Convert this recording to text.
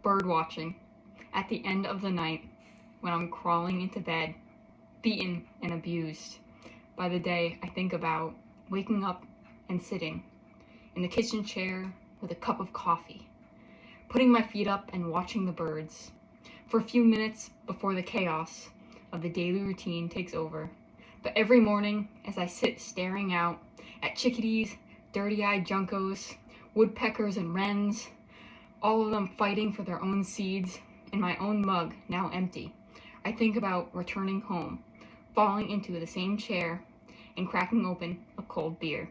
bird watching at the end of the night when I'm crawling into bed, beaten and abused. By the day, I think about waking up and sitting in the kitchen chair with a cup of coffee, putting my feet up and watching the birds for a few minutes before the chaos of the daily routine takes over. But every morning, as I sit staring out at chickadees, dirty-eyed juncos, woodpeckers and wrens, all of them fighting for their own seeds, and my own mug now empty, I think about returning home, falling into the same chair, and cracking open a cold beer.